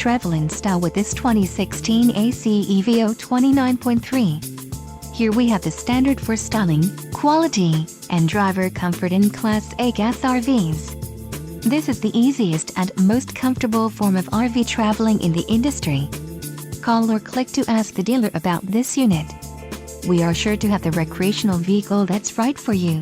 travel in style with this 2016 AC EVO 29.3. Here we have the standard for styling, quality, and driver comfort in Class A gas RVs. This is the easiest and most comfortable form of RV traveling in the industry. Call or click to ask the dealer about this unit. We are sure to have the recreational vehicle that's right for you.